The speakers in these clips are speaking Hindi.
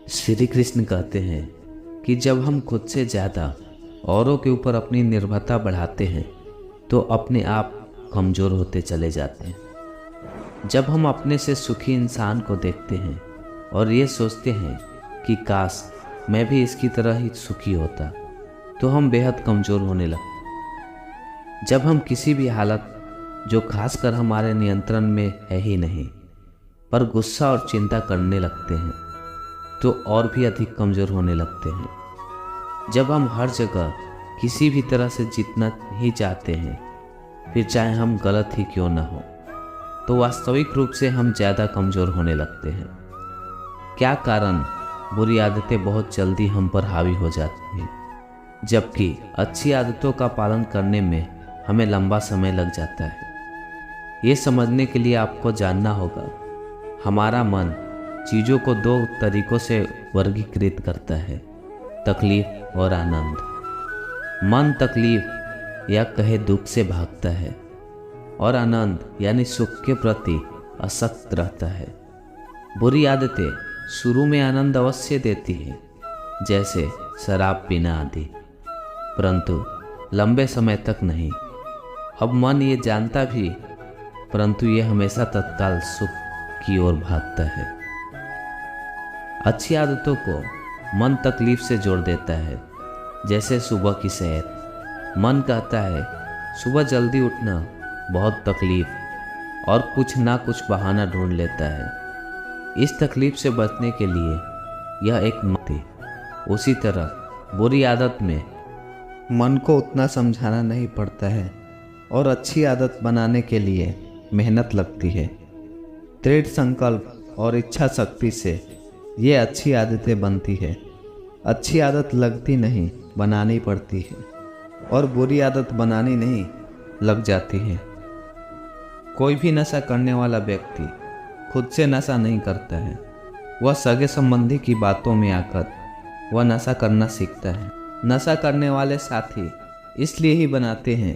श्री कृष्ण कहते हैं कि जब हम खुद से ज़्यादा औरों के ऊपर अपनी निर्भरता बढ़ाते हैं तो अपने आप कमज़ोर होते चले जाते हैं। जब हम अपने से सुखी इंसान को देखते हैं और ये सोचते हैं कि काश मैं भी इसकी तरह ही सुखी होता, तो हम बेहद कमज़ोर होने लगते हैं। जब हम किसी भी हालत जो खासकर हमारे नियंत्रण में है ही नहीं पर गुस्सा और चिंता करने लगते हैं तो और भी अधिक कमज़ोर होने लगते हैं। जब हम हर जगह किसी भी तरह से जीतना ही चाहते हैं, फिर चाहे हम गलत ही क्यों ना हो, तो वास्तविक रूप से हम ज़्यादा कमज़ोर होने लगते हैं। क्या कारण? बुरी आदतें बहुत जल्दी हम पर हावी हो जाती हैं, जबकि अच्छी आदतों का पालन करने में हमें लंबा समय लग जाता है। ये समझने के लिए आपको जानना होगा, हमारा मन चीज़ों को दो तरीक़ों से वर्गीकृत करता है, तकलीफ़ और आनंद। मन तकलीफ़ या कहे दुख से भागता है और आनंद यानी सुख के प्रति आसक्त रहता है। बुरी आदतें शुरू में आनंद अवश्य देती हैं, जैसे शराब पीना आदि, परंतु लंबे समय तक नहीं। अब मन ये जानता भी, परंतु ये हमेशा तत्काल सुख की ओर भागता है। अच्छी आदतों को मन तकलीफ से जोड़ देता है, जैसे सुबह की सैर। मन कहता है सुबह जल्दी उठना बहुत तकलीफ, और कुछ ना कुछ बहाना ढूंढ लेता है इस तकलीफ से बचने के लिए। यह एक मत है। उसी तरह बुरी आदत में मन को उतना समझाना नहीं पड़ता है और अच्छी आदत बनाने के लिए मेहनत लगती है। दृढ़ संकल्प और इच्छा शक्ति से ये अच्छी आदतें बनती है। अच्छी आदत लगती नहीं, बनानी पड़ती है, और बुरी आदत बनानी नहीं, लग जाती है। कोई भी नशा करने वाला व्यक्ति खुद से नशा नहीं करता है, वह सगे संबंधी की बातों में आकर वह नशा करना सीखता है। नशा करने वाले साथी इसलिए ही बनाते हैं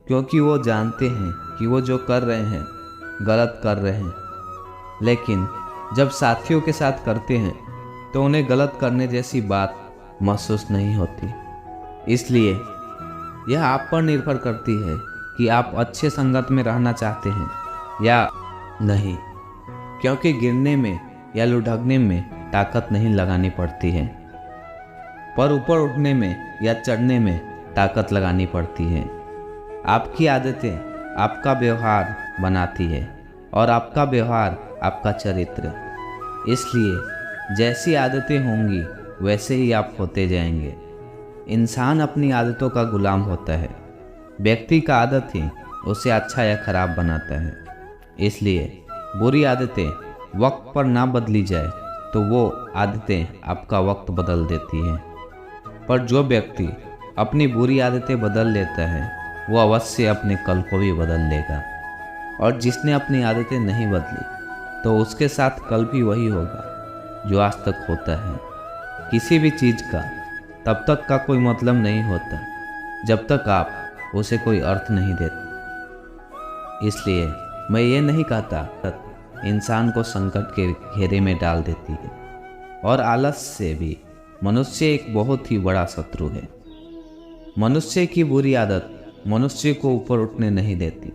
क्योंकि वो जानते हैं कि वो जो कर रहे हैं गलत कर रहे हैं, लेकिन जब साथियों के साथ करते हैं तो उन्हें गलत करने जैसी बात महसूस नहीं होती। इसलिए यह आप पर निर्भर करती है कि आप अच्छे संगत में रहना चाहते हैं या नहीं, क्योंकि गिरने में या लुढ़कने में ताकत नहीं लगानी पड़ती है, पर ऊपर उठने में या चढ़ने में ताकत लगानी पड़ती है। आपकी आदतें आपका व्यवहार बनाती है और आपका व्यवहार आपका चरित्र। इसलिए जैसी आदतें होंगी वैसे ही आप होते जाएंगे। इंसान अपनी आदतों का गुलाम होता है। व्यक्ति का आदत ही उसे अच्छा या खराब बनाता है। इसलिए बुरी आदतें वक्त पर ना बदली जाए तो वो आदतें आपका वक्त बदल देती हैं, पर जो व्यक्ति अपनी बुरी आदतें बदल लेता है वो अवश्य अपने कल को भी बदल लेगा। और जिसने अपनी आदतें नहीं बदली तो उसके साथ कल भी वही होगा जो आज तक होता है। किसी भी चीज़ का तब तक का कोई मतलब नहीं होता जब तक आप उसे कोई अर्थ नहीं देते। इसलिए मैं ये नहीं कहता इंसान को संकट के घेरे में डाल देती है, और आलस से भी मनुष्य एक बहुत ही बड़ा शत्रु है। मनुष्य की बुरी आदत मनुष्य को ऊपर उठने नहीं देती,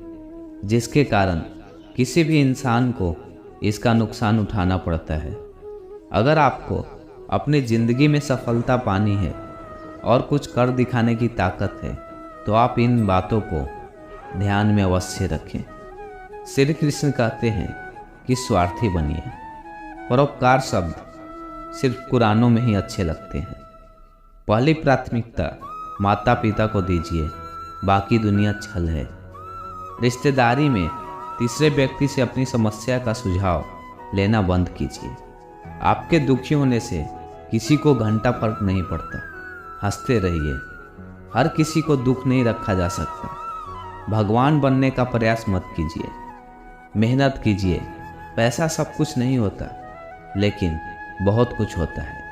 जिसके कारण किसी भी इंसान को इसका नुकसान उठाना पड़ता है। अगर आपको अपनी ज़िंदगी में सफलता पानी है और कुछ कर दिखाने की ताकत है तो आप इन बातों को ध्यान में अवश्य रखें। श्री कृष्ण कहते हैं कि स्वार्थी बनिए। परोपकार शब्द सिर्फ कुरानों में ही अच्छे लगते हैं। पहली प्राथमिकता माता पिता को दीजिए, बाकी दुनिया छल है। रिश्तेदारी में तीसरे व्यक्ति से अपनी समस्या का सुझाव लेना बंद कीजिए। आपके दुखी होने से किसी को घंटा फर्क नहीं पड़ता। हंसते रहिए। हर किसी को दुख नहीं रखा जा सकता। भगवान बनने का प्रयास मत कीजिए। मेहनत कीजिए। पैसा सब कुछ नहीं होता, लेकिन बहुत कुछ होता है।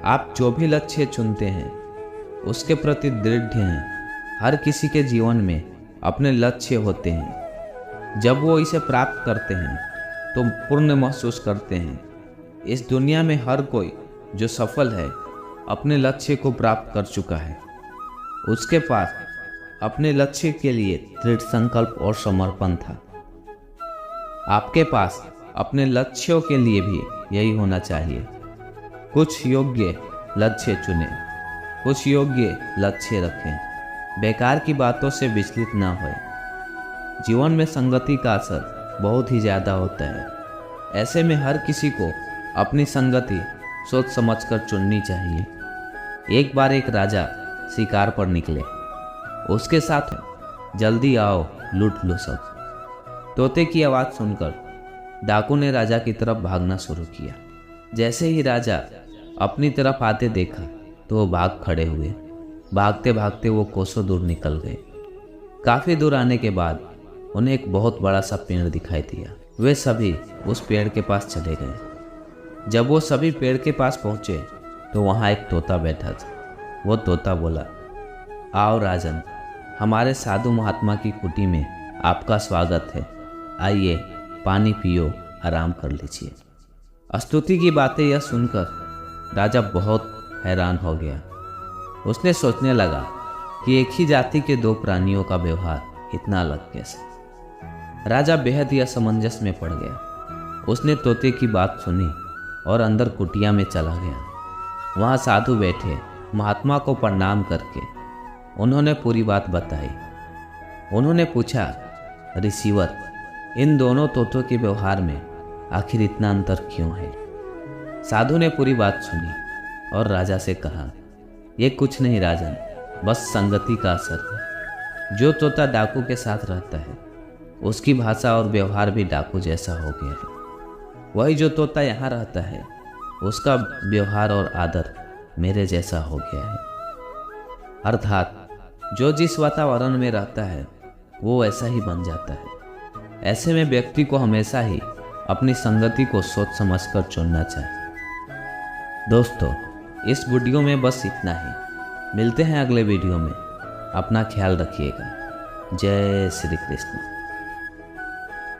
आप जो भी लक्ष्य चुनते हैं उसके प्रति दृढ़ हैं। हर किसी के जीवन में अपने लक्ष्य होते हैं। जब वो इसे प्राप्त करते हैं तो पूर्ण महसूस करते हैं। इस दुनिया में हर कोई जो सफल है, अपने लक्ष्य को प्राप्त कर चुका है। उसके पास अपने लक्ष्य के लिए दृढ़ संकल्प और समर्पण था। आपके पास अपने लक्ष्यों के लिए भी यही होना चाहिए। कुछ योग्य लक्ष्य चुनें, कुछ योग्य लक्ष्य रखें, बेकार की बातों से विचलित ना होए। जीवन में संगति का असर बहुत ही ज़्यादा होता है। ऐसे में हर किसी को अपनी संगति सोच समझकर चुननी चाहिए। एक बार एक राजा शिकार पर निकले। उसके साथ जल्दी आओ, लूट लो सब। तोते की आवाज़ सुनकर डाकू ने राजा की तरफ भागना शुरू किया। जैसे ही राजा अपनी तरफ आते देखा तो वो भाग खड़े हुए। भागते भागते वो कोसों दूर निकल गए। काफ़ी दूर आने के बाद उन्हें एक बहुत बड़ा सा पेड़ दिखाई दिया। वे सभी उस पेड़ के पास चले गए। जब वो सभी पेड़ के पास पहुँचे तो वहाँ एक तोता बैठा था। वो तोता बोला, आओ राजन, हमारे साधु महात्मा की कुटी में आपका स्वागत है। आइए, पानी पियो, आराम कर लीजिए। स्तुति की बातें यह सुनकर राजा बहुत हैरान हो गया। उसने सोचने लगा कि एक ही जाति के दो प्राणियों का व्यवहार इतना अलग कैसे। राजा बेहद ही असमंजस में पड़ गया। उसने तोते की बात सुनी और अंदर कुटिया में चला गया। वहाँ साधु बैठे। महात्मा को प्रणाम करके उन्होंने पूरी बात बताई। उन्होंने पूछा, ऋषिवर, इन दोनों तोतों के व्यवहार में आखिर इतना अंतर क्यों है? साधु ने पूरी बात सुनी और राजा से कहा, ये कुछ नहीं राजन, बस संगति का असर है। जो तोता डाकू के साथ रहता है उसकी भाषा और व्यवहार भी डाकू जैसा हो गया है। वही जो तोता यहाँ रहता है उसका व्यवहार और आदर मेरे जैसा हो गया है। अर्थात जो जिस वातावरण में रहता है वो ऐसा ही बन जाता है। ऐसे में व्यक्ति को हमेशा ही अपनी संगति को सोच समझकर चुनना चाहिए। दोस्तों, इस वीडियो में बस इतना ही। मिलते हैं अगले वीडियो में। अपना ख्याल रखिएगा। जय श्री कृष्ण।